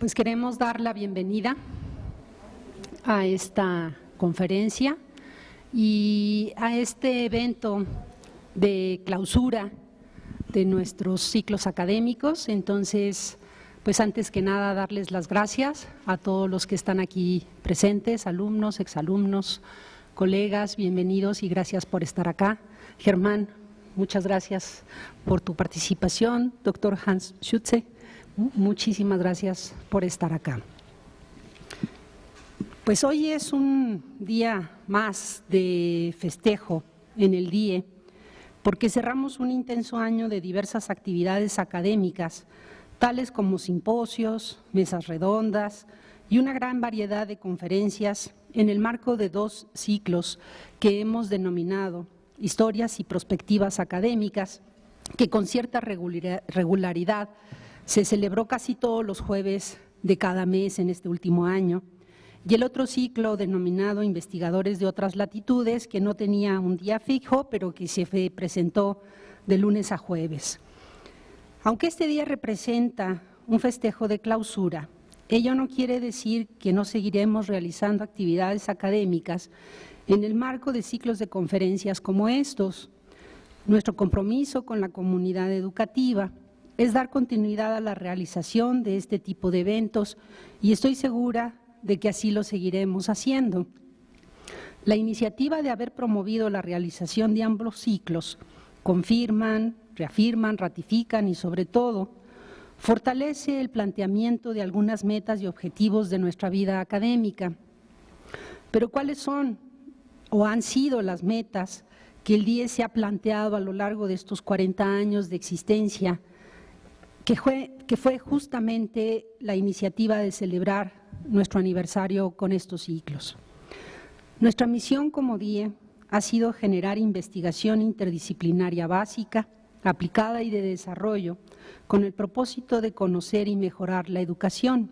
Pues queremos dar la bienvenida a esta conferencia y a este evento de clausura de nuestros ciclos académicos. Entonces, pues antes que nada darles las gracias a todos los que están aquí presentes, alumnos, exalumnos, colegas, bienvenidos y gracias por estar acá. Germán, muchas gracias por tu participación. Doctor Hans Schütze, muchísimas gracias por estar acá. Pues hoy es un día más de festejo en el DIE, porque cerramos un intenso año de diversas actividades académicas, tales como simposios, mesas redondas y una gran variedad de conferencias en el marco de 2 ciclos que hemos denominado Historias y Prospectivas Académicas, que con cierta regularidad se celebró casi todos los jueves de cada mes en este último año, y el otro ciclo denominado Investigadores de otras latitudes, que no tenía un día fijo, pero que se presentó de lunes a jueves. Aunque este día representa un festejo de clausura, ello no quiere decir que no seguiremos realizando actividades académicas en el marco de ciclos de conferencias como estos. Nuestro compromiso con la comunidad educativa es dar continuidad a la realización de este tipo de eventos y estoy segura de que así lo seguiremos haciendo. La iniciativa de haber promovido la realización de ambos ciclos confirman, reafirman, ratifican y sobre todo fortalece el planteamiento de algunas metas y objetivos de nuestra vida académica. Pero ¿cuáles son o han sido las metas que el DIE se ha planteado a lo largo de estos 40 años de existencia, que fue justamente la iniciativa de celebrar nuestro aniversario con estos ciclos? Nuestra misión como DIE ha sido generar investigación interdisciplinaria básica, aplicada y de desarrollo, con el propósito de conocer y mejorar la educación,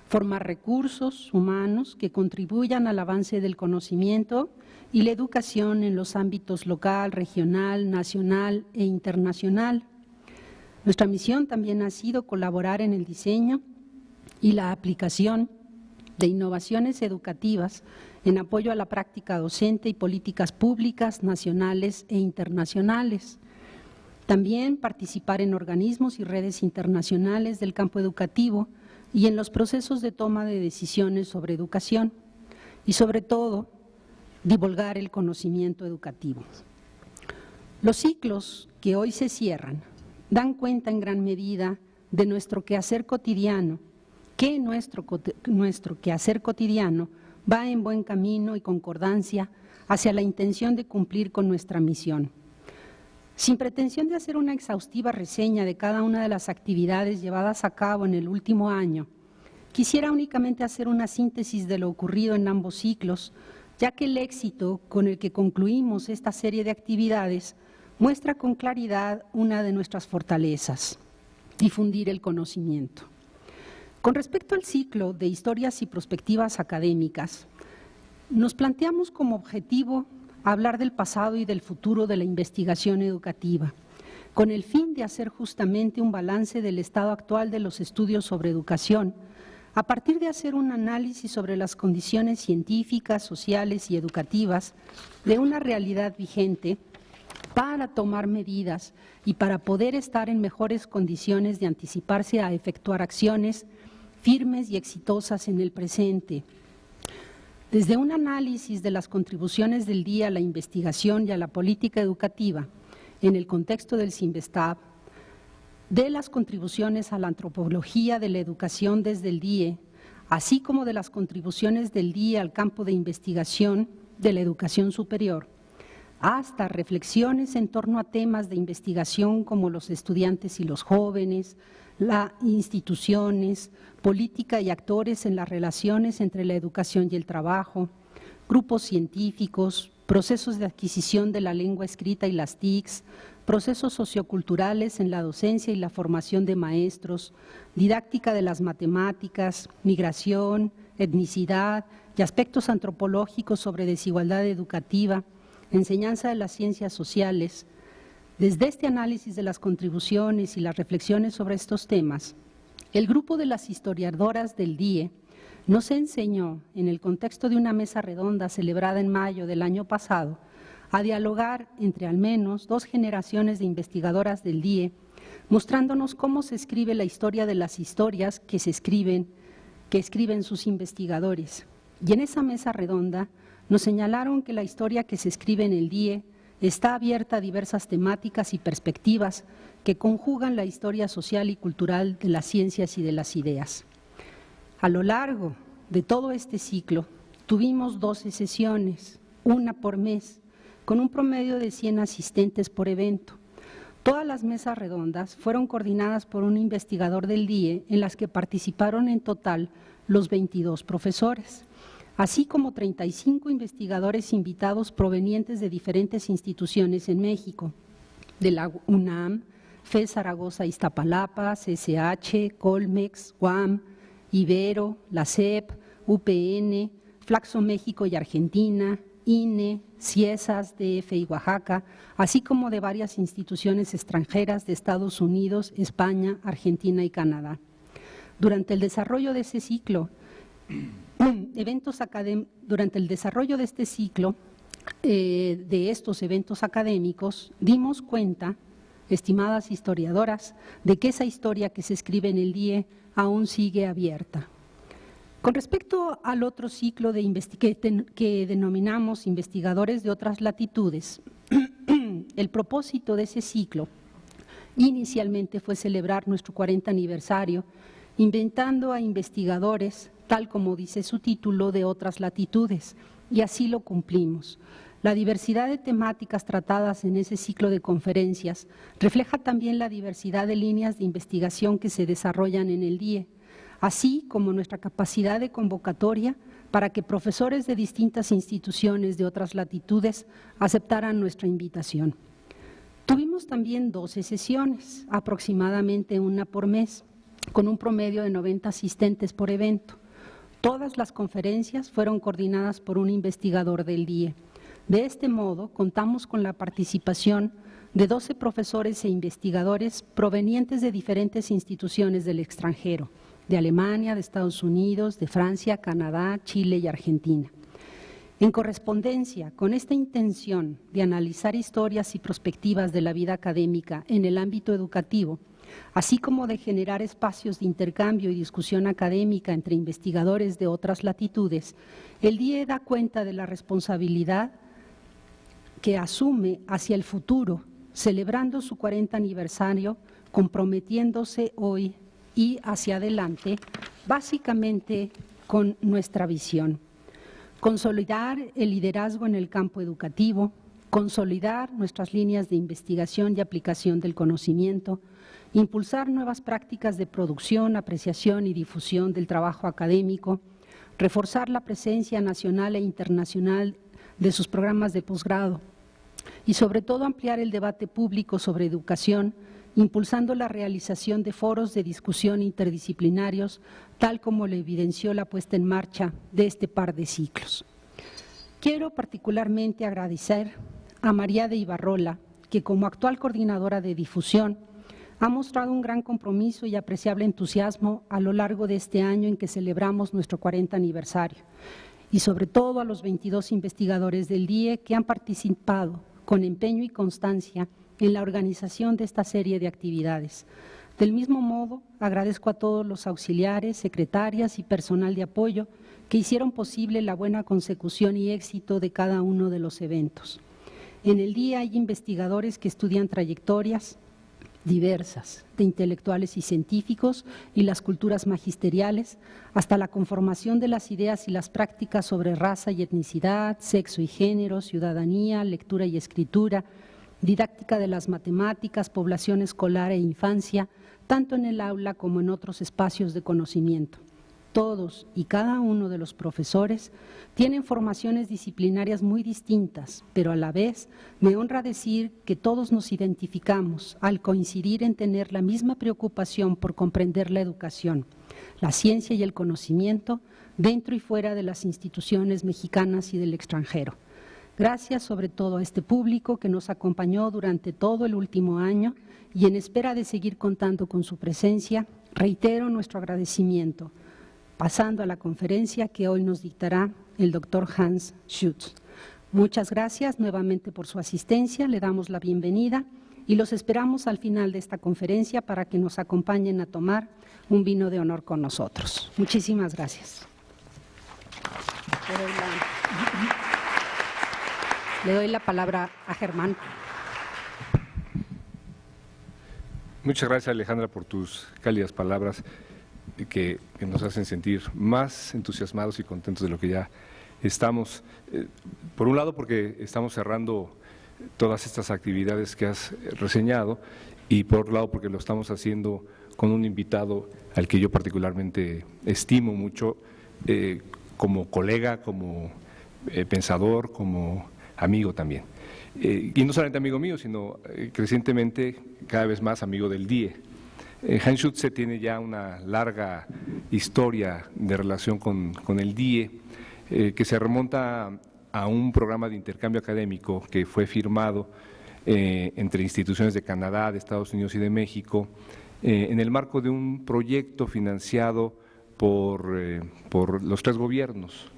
formar recursos humanos que contribuyan al avance del conocimiento y la educación en los ámbitos local, regional, nacional e internacional. Nuestra misión también ha sido colaborar en el diseño y la aplicación de innovaciones educativas en apoyo a la práctica docente y políticas públicas nacionales e internacionales. También participar en organismos y redes internacionales del campo educativo y en los procesos de toma de decisiones sobre educación y, sobre todo, divulgar el conocimiento educativo. Los ciclos que hoy se cierran dan cuenta en gran medida de nuestro quehacer cotidiano, que nuestro quehacer cotidiano va en buen camino y concordancia hacia la intención de cumplir con nuestra misión. Sin pretensión de hacer una exhaustiva reseña de cada una de las actividades llevadas a cabo en el último año, quisiera únicamente hacer una síntesis de lo ocurrido en ambos ciclos, ya que el éxito con el que concluimos esta serie de actividades muestra con claridad una de nuestras fortalezas: difundir el conocimiento. Con respecto al ciclo de Historias y Prospectivas Académicas, nos planteamos como objetivo hablar del pasado y del futuro de la investigación educativa, con el fin de hacer justamente un balance del estado actual de los estudios sobre educación, a partir de hacer un análisis sobre las condiciones científicas, sociales y educativas de una realidad vigente para tomar medidas y para poder estar en mejores condiciones de anticiparse a efectuar acciones firmes y exitosas en el presente. Desde un análisis de las contribuciones del DIE a la investigación y a la política educativa en el contexto del CINVESTAB, de las contribuciones a la antropología de la educación desde el DIE, así como de las contribuciones del DIE al campo de investigación de la educación superior, hasta reflexiones en torno a temas de investigación como los estudiantes y los jóvenes, las instituciones, política y actores en las relaciones entre la educación y el trabajo, grupos científicos, procesos de adquisición de la lengua escrita y las TICs, procesos socioculturales en la docencia y la formación de maestros, didáctica de las matemáticas, migración, etnicidad y aspectos antropológicos sobre desigualdad educativa, enseñanza de las ciencias sociales. Desde este análisis de las contribuciones y las reflexiones sobre estos temas, El grupo de las historiadoras del DIE nos enseñó, en el contexto de una mesa redonda celebrada en mayo del año pasado, a dialogar entre al menos 2 generaciones de investigadoras del DIE, mostrándonos cómo se escribe la historia de las historias que escriben sus investigadores. Y en esa mesa redonda nos señalaron que la historia que se escribe en el DIE está abierta a diversas temáticas y perspectivas que conjugan la historia social y cultural de las ciencias y de las ideas. A lo largo de todo este ciclo tuvimos 12 sesiones, una por mes, con un promedio de 100 asistentes por evento. Todas las mesas redondas fueron coordinadas por un investigador del DIE en las que participaron en total los 22 profesores, así como 35 investigadores invitados provenientes de diferentes instituciones en México, de la UNAM, FES Zaragoza Iztapalapa, CCH, Colmex, UAM, Ibero, la CEP, UPN, Flaxo México y Argentina, INE, CIESAS, DF y Oaxaca, así como de varias instituciones extranjeras de Estados Unidos, España, Argentina y Canadá. Durante el desarrollo de ese ciclo, de estos eventos académicos, dimos cuenta, estimadas historiadoras, de que esa historia que se escribe en el DIE aún sigue abierta. Con respecto al otro ciclo que denominamos investigadores de otras latitudes, el propósito de ese ciclo inicialmente fue celebrar nuestro 40 aniversario, inventando a investigadores, tal como dice su título, de otras latitudes, y así lo cumplimos. La diversidad de temáticas tratadas en ese ciclo de conferencias refleja también la diversidad de líneas de investigación que se desarrollan en el DIE, así como nuestra capacidad de convocatoria para que profesores de distintas instituciones de otras latitudes aceptaran nuestra invitación. Tuvimos también 12 sesiones, aproximadamente una por mes, con un promedio de 90 asistentes por evento. Todas las conferencias fueron coordinadas por un investigador del DIE. De este modo, contamos con la participación de 12 profesores e investigadores provenientes de diferentes instituciones del extranjero, de Alemania, de Estados Unidos, de Francia, Canadá, Chile y Argentina. En correspondencia con esta intención de analizar historias y perspectivas de la vida académica en el ámbito educativo, así como de generar espacios de intercambio y discusión académica entre investigadores de otras latitudes, el DIE da cuenta de la responsabilidad que asume hacia el futuro, celebrando su 40 aniversario, comprometiéndose hoy y hacia adelante, básicamente con nuestra visión. Consolidar el liderazgo en el campo educativo, consolidar nuestras líneas de investigación y aplicación del conocimiento, impulsar nuevas prácticas de producción, apreciación y difusión del trabajo académico, reforzar la presencia nacional e internacional de sus programas de posgrado y sobre todo ampliar el debate público sobre educación, impulsando la realización de foros de discusión interdisciplinarios, tal como lo evidenció la puesta en marcha de este par de ciclos. Quiero particularmente agradecer a María de Ibarrola, que como actual coordinadora de difusión ha mostrado un gran compromiso y apreciable entusiasmo a lo largo de este año en que celebramos nuestro 40 aniversario, y sobre todo a los 22 investigadores del DIE que han participado con empeño y constancia en la organización de esta serie de actividades. Del mismo modo, agradezco a todos los auxiliares, secretarias y personal de apoyo que hicieron posible la buena consecución y éxito de cada uno de los eventos. En el DIE hay investigadores que estudian trayectorias diversas, de intelectuales y científicos y las culturas magisteriales, hasta la conformación de las ideas y las prácticas sobre raza y etnicidad, sexo y género, ciudadanía, lectura y escritura, didáctica de las matemáticas, población escolar e infancia, tanto en el aula como en otros espacios de conocimiento. Todos y cada uno de los profesores tienen formaciones disciplinarias muy distintas, pero a la vez me honra decir que todos nos identificamos al coincidir en tener la misma preocupación por comprender la educación, la ciencia y el conocimiento dentro y fuera de las instituciones mexicanas y del extranjero. Gracias sobre todo a este público que nos acompañó durante todo el último año y en espera de seguir contando con su presencia, reitero nuestro agradecimiento, pasando a la conferencia que hoy nos dictará el doctor Hans Schütz. Muchas gracias nuevamente por su asistencia, le damos la bienvenida y los esperamos al final de esta conferencia para que nos acompañen a tomar un vino de honor con nosotros. Muchísimas gracias. Le doy la palabra a Germán. Muchas gracias, Alejandra, por tus cálidas palabras que nos hacen sentir más entusiasmados y contentos de lo que ya estamos. Por un lado, porque estamos cerrando todas estas actividades que has reseñado, y por otro lado, porque lo estamos haciendo con un invitado al que yo particularmente estimo mucho, como colega, como pensador, como amigo también. Y no solamente amigo mío, sino crecientemente cada vez más amigo del DIE. Hans Schütz tiene ya una larga historia de relación con el DIE, que se remonta a un programa de intercambio académico que fue firmado entre instituciones de Canadá, de Estados Unidos y de México, en el marco de un proyecto financiado por los tres gobiernos.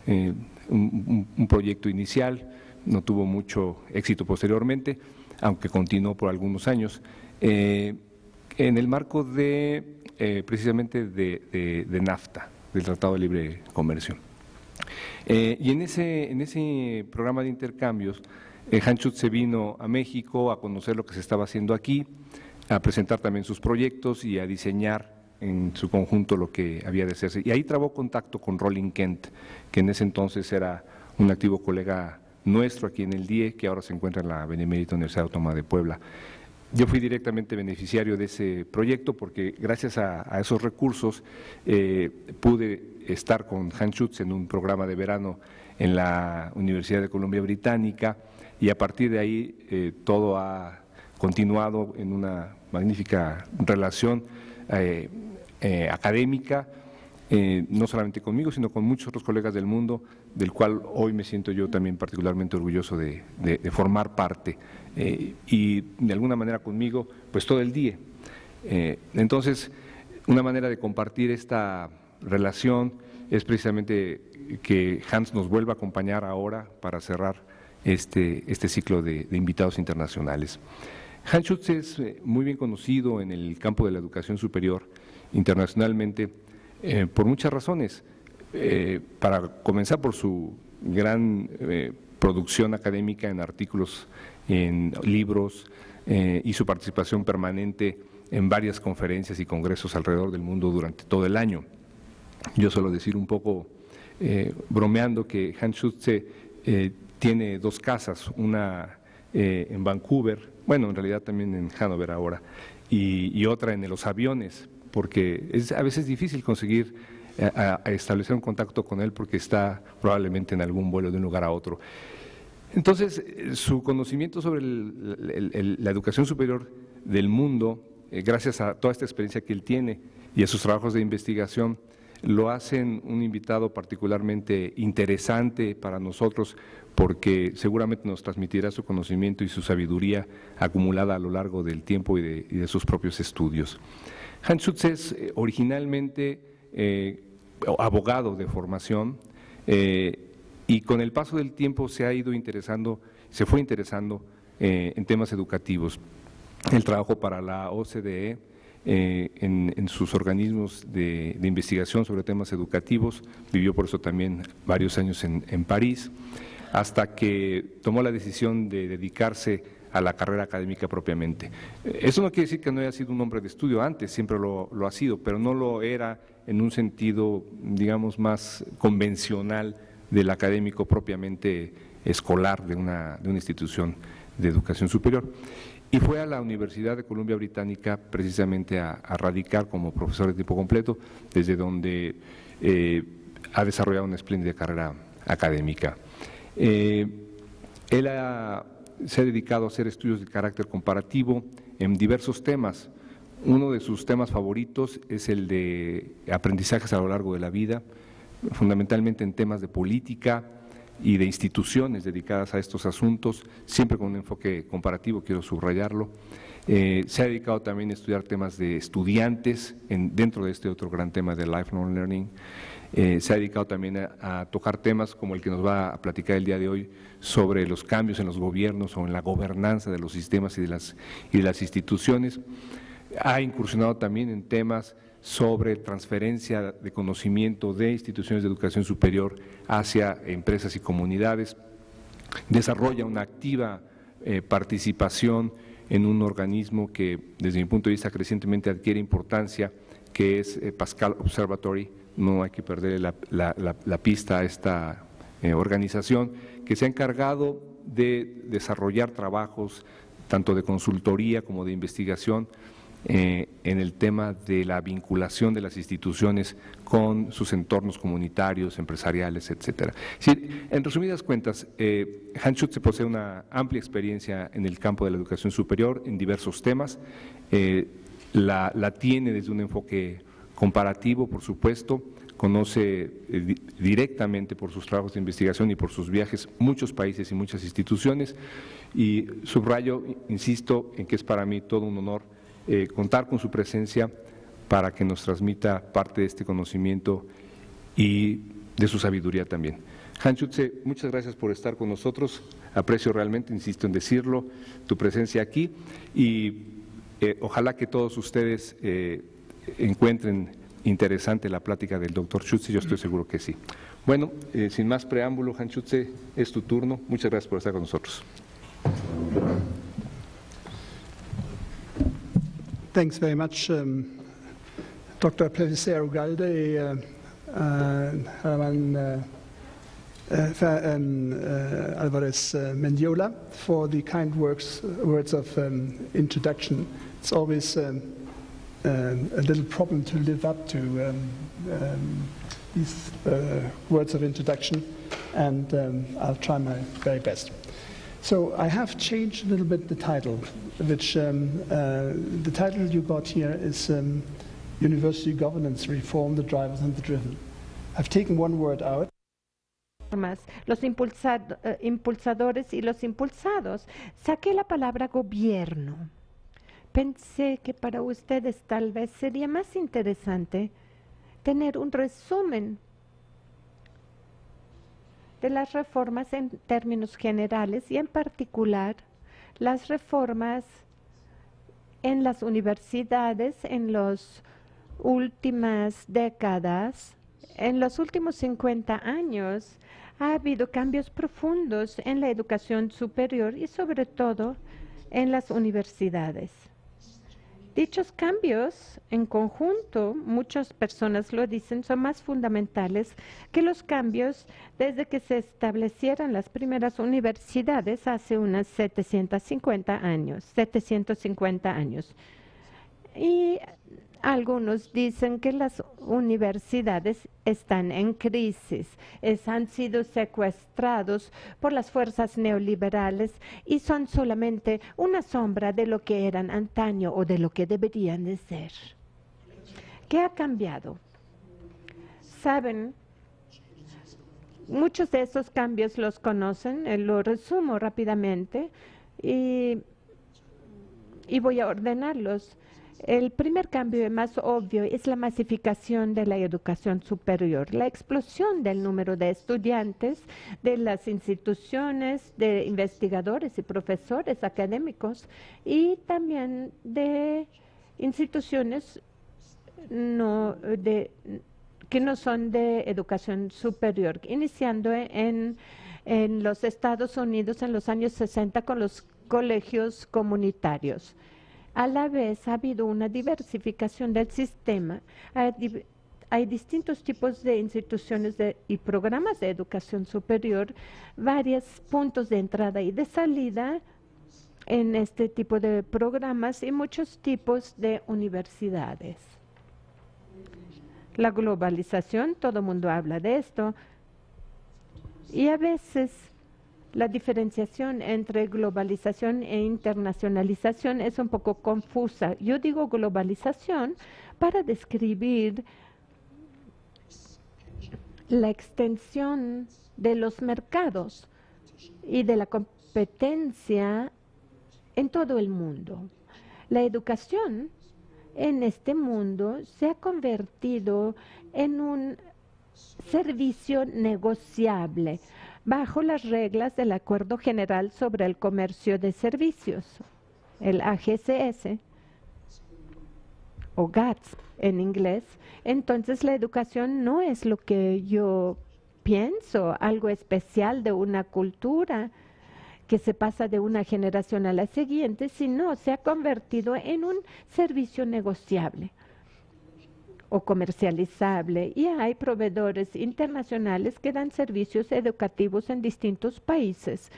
Un proyecto inicial, no tuvo mucho éxito posteriormente, aunque continuó por algunos años, en el marco de precisamente de NAFTA, del Tratado de Libre Comercio. Y en ese programa de intercambios, Hans Schütz se vino a México a conocer lo que se estaba haciendo aquí, a presentar también sus proyectos y a diseñar en su conjunto lo que había de hacerse. Y ahí trabó contacto con Rollin Kent, que en ese entonces era un activo colega nuestro aquí en el DIE, que ahora se encuentra en la Benemérita Universidad Autónoma de Puebla. Yo fui directamente beneficiario de ese proyecto porque gracias a esos recursos pude estar con Hans Schütz en un programa de verano en la Universidad de Columbia Británica, y a partir de ahí todo ha continuado en una magnífica relación académica, no solamente conmigo, sino con muchos otros colegas del mundo, del cual hoy me siento yo también particularmente orgulloso de formar parte, y de alguna manera conmigo, pues todo el día. Entonces, una manera de compartir esta relación es precisamente que Hans nos vuelva a acompañar ahora para cerrar este ciclo de invitados internacionales. Hans Schütz es muy bien conocido en el campo de la educación superior internacionalmente por muchas razones. Para comenzar, por su gran producción académica en artículos, en libros, y su participación permanente en varias conferencias y congresos alrededor del mundo durante todo el año. Yo suelo decir un poco bromeando que Hans Schütz tiene dos casas, una en Vancouver, bueno, en realidad también en Hannover ahora, y otra en los aviones, porque es a veces difícil conseguir a establecer un contacto con él porque está probablemente en algún vuelo de un lugar a otro. Entonces, su conocimiento sobre la educación superior del mundo, gracias a toda esta experiencia que él tiene y a sus trabajos de investigación, lo hacen un invitado particularmente interesante para nosotros, porque seguramente nos transmitirá su conocimiento y su sabiduría acumulada a lo largo del tiempo y de sus propios estudios. Hans Schütz es originalmente abogado de formación, y con el paso del tiempo se fue interesando en temas educativos. Él trabajó para la OCDE en sus organismos de investigación sobre temas educativos, vivió por eso también varios años en París, hasta que tomó la decisión de dedicarse a la carrera académica propiamente. Eso no quiere decir que no haya sido un hombre de estudio antes, siempre lo ha sido, pero no lo era en un sentido, digamos, más convencional del académico propiamente escolar de una institución de educación superior. Y fue a la Universidad de Columbia Británica precisamente a radicar como profesor de tiempo completo, desde donde ha desarrollado una espléndida carrera académica. Él se ha dedicado a hacer estudios de carácter comparativo en diversos temas. Uno de sus temas favoritos es el de aprendizajes a lo largo de la vida, fundamentalmente en temas de política, y de instituciones dedicadas a estos asuntos, siempre con un enfoque comparativo, quiero subrayarlo. Se ha dedicado también a estudiar temas de estudiantes dentro de este otro gran tema de lifelong learning. Se ha dedicado también a tocar temas como el que nos va a platicar el día de hoy sobre los cambios en los gobiernos o en la gobernanza de los sistemas y de las instituciones. Ha incursionado también en temas sobre transferencia de conocimiento de instituciones de educación superior hacia empresas y comunidades. Desarrolla una activa participación en un organismo que, desde mi punto de vista, crecientemente adquiere importancia, que es Pascal Observatory. No hay que perder la pista a esta organización, que se ha encargado de desarrollar trabajos tanto de consultoría como de investigación en el tema de la vinculación de las instituciones con sus entornos comunitarios, empresariales, etcétera. Sí, en resumidas cuentas, Hans Schütze posee una amplia experiencia en el campo de la educación superior en diversos temas. La tiene desde un enfoque comparativo, por supuesto, conoce directamente por sus trabajos de investigación y por sus viajes muchos países y muchas instituciones, y subrayo, insisto, en que es para mí todo un honor contar con su presencia para que nos transmita parte de este conocimiento y de su sabiduría también. Hans Schütze, muchas gracias por estar con nosotros. Aprecio realmente, insisto en decirlo, tu presencia aquí y ojalá que todos ustedes encuentren interesante la plática del doctor Schütze, yo estoy seguro que sí. Bueno, sin más preámbulo, Hans Schütze, es tu turno. Muchas gracias por estar con nosotros. Thanks very much, Dr. Pellicer Ugalde, Herman Alvarez Mendiola, for the kind words of introduction. It's always a little problem to live up to these words of introduction, and I'll try my very best. So I have changed a little bit the title, which the title you got here is University Governance Reform, the Drivers and the Driven. I've taken one word out. Los impulsadores y los impulsados. Saqué la palabra gobierno. Pensé que para ustedes tal vez sería más interesante tener un resumen de las reformas en términos generales y en particular las reformas en las universidades en las últimas décadas. En los últimos 50 años ha habido cambios profundos en la educación superior y sobre todo en las universidades. Dichos cambios, en conjunto, muchas personas lo dicen, son más fundamentales que los cambios desde que se establecieron las primeras universidades hace unos 750 años. Y algunos dicen que las universidades están en crisis, han sido secuestrados por las fuerzas neoliberales y son solamente una sombra de lo que eran antaño o de lo que deberían de ser. ¿Qué ha cambiado? Saben, muchos de esos cambios los conocen, lo resumo rápidamente y voy a ordenarlos. El primer cambio más obvio es la masificación de la educación superior, la explosión del número de estudiantes de las instituciones, de investigadores y profesores académicos y también de instituciones que no son de educación superior, iniciando en los Estados Unidos en los años 60 con los colegios comunitarios. A la vez ha habido una diversificación del sistema. Hay distintos tipos de instituciones y programas de educación superior, varios puntos de entrada y de salida en este tipo de programas y muchos tipos de universidades. La globalización, todo el mundo habla de esto, y a veces la diferenciación entre globalización e internacionalización es un poco confusa. Yo digo globalización para describir la extensión de los mercados y de la competencia en todo el mundo. La educación en este mundo se ha convertido en un servicio negociable bajo las reglas del Acuerdo General sobre el Comercio de Servicios, el AGCS, o GATS en inglés. Entonces la educación no es lo que yo pienso, algo especial de una cultura que se pasa de una generación a la siguiente, sino se ha convertido en un servicio negociable o comercializable, y hay proveedores internacionales que dan servicios educativos en distintos países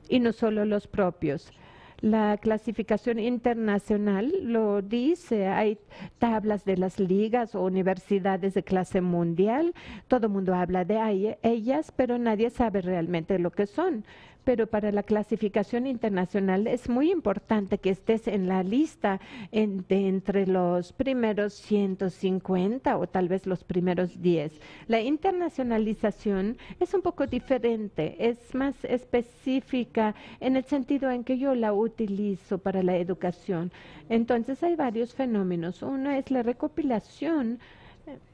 y no solo los propios. La clasificación internacional lo dice, hay tablas de las ligas o universidades de clase mundial, todo el mundo habla de ellas, pero nadie sabe realmente lo que son. Pero para la clasificación internacional es muy importante que estés en la lista entre los primeros 150 o tal vez los primeros 10. La internacionalización es un poco diferente, es más específica en el sentido en que yo la utilizo para la educación. Entonces hay varios fenómenos. Uno es la recopilación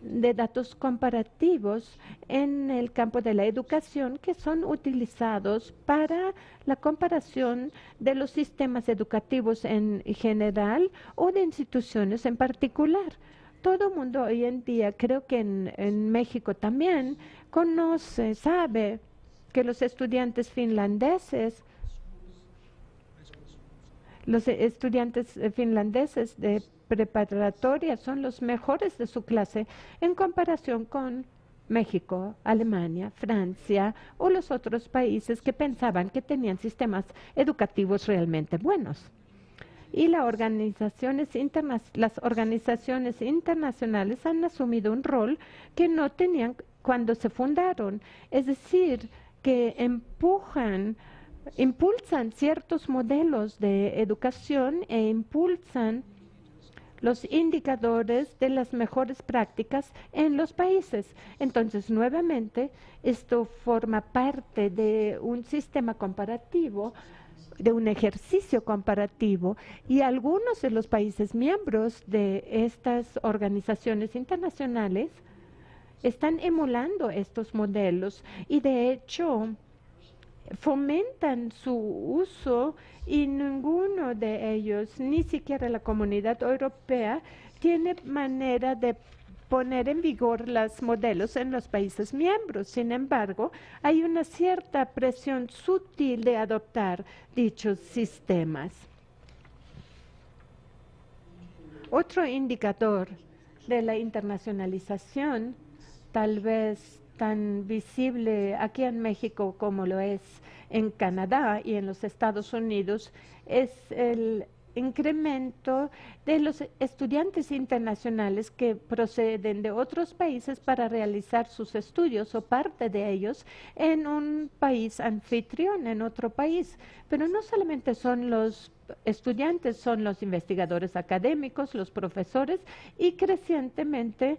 de datos comparativos en el campo de la educación que son utilizados para la comparación de los sistemas educativos en general o de instituciones en particular. Todo el mundo hoy en día, creo que en México también, conoce, sabe que los estudiantes finlandeses de preparatoria son los mejores de su clase en comparación con México, Alemania, Francia o los otros países que pensaban que tenían sistemas educativos realmente buenos. Y las organizaciones internacionales han asumido un rol que no tenían cuando se fundaron, es decir, que impulsan ciertos modelos de educación e impulsan los indicadores de las mejores prácticas en los países. Entonces, nuevamente, esto forma parte de un sistema comparativo, de un ejercicio comparativo, y algunos de los países miembros de estas organizaciones internacionales están emulando estos modelos y, de hecho, fomentan su uso, y ninguno de ellos, ni siquiera la Comunidad Europea, tiene manera de poner en vigor los modelos en los países miembros. Sin embargo, hay una cierta presión sutil de adoptar dichos sistemas. Otro indicador de la internacionalización, tal vez tan visible aquí en México como lo es en Canadá y en los Estados Unidos, es el incremento de los estudiantes internacionales que proceden de otros países para realizar sus estudios o parte de ellos en un país anfitrión, en otro país. Pero no solamente son los estudiantes, son los investigadores académicos, los profesores y crecientemente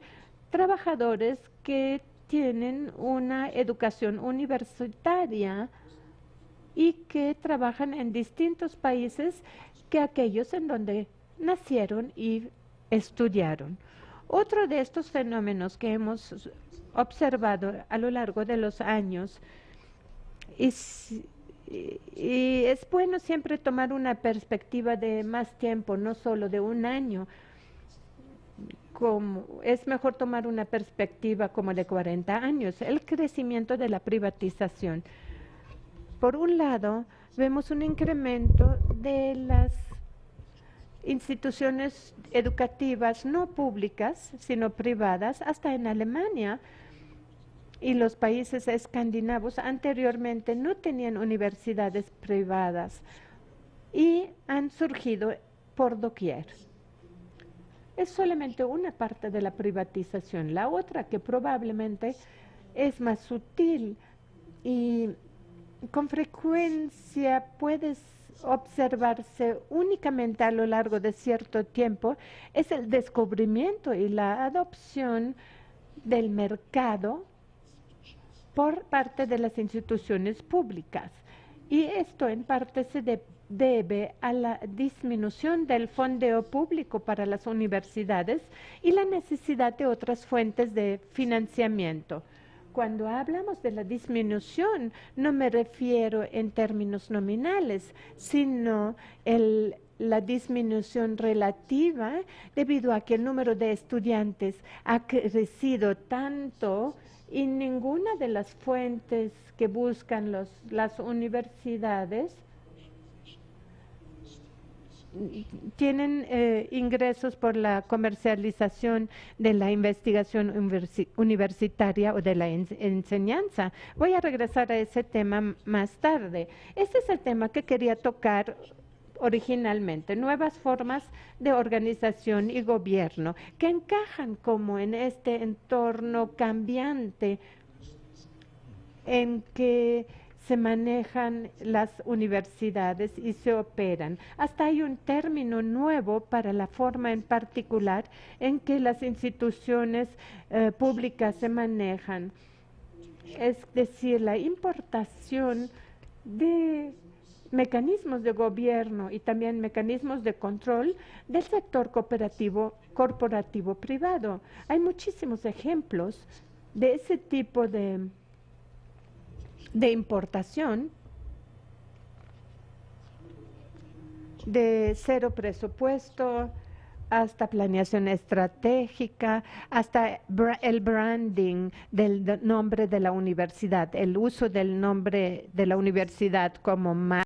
trabajadores que tienen una educación universitaria y que trabajan en distintos países que aquellos en donde nacieron y estudiaron. Otro de estos fenómenos que hemos observado a lo largo de los años, y es bueno siempre tomar una perspectiva de más tiempo, no solo de un año. Es mejor tomar una perspectiva como de 40 años, el crecimiento de la privatización. Por un lado, vemos un incremento de las instituciones educativas no públicas, sino privadas, hasta en Alemania. Y los países escandinavos anteriormente no tenían universidades privadas y han surgido por doquier. Es solamente una parte de la privatización. La otra, que probablemente es más sutil y con frecuencia puede observarse únicamente a lo largo de cierto tiempo, es el descubrimiento y la adopción del mercado por parte de las instituciones públicas. Y esto en parte se debe a la disminución del fondeo público para las universidades y la necesidad de otras fuentes de financiamiento. Cuando hablamos de la disminución, no me refiero en términos nominales, sino la disminución relativa debido a que el número de estudiantes ha crecido tanto y ninguna de las fuentes que buscan las universidades tienen ingresos por la comercialización de la investigación universitaria o de la enseñanza. Voy a regresar a ese tema más tarde. Este es el tema que quería tocar originalmente, nuevas formas de organización y gobierno que encajan como en este entorno cambiante en que se manejan las universidades y se operan. Hasta hay un término nuevo para la forma en particular en que las instituciones públicas se manejan. Es decir, la importación de mecanismos de gobierno y también mecanismos de control del sector corporativo privado. Hay muchísimos ejemplos de ese tipo de importación, de cero presupuesto hasta planeación estratégica, hasta el branding del nombre de la universidad, el uso del nombre de la universidad como marca.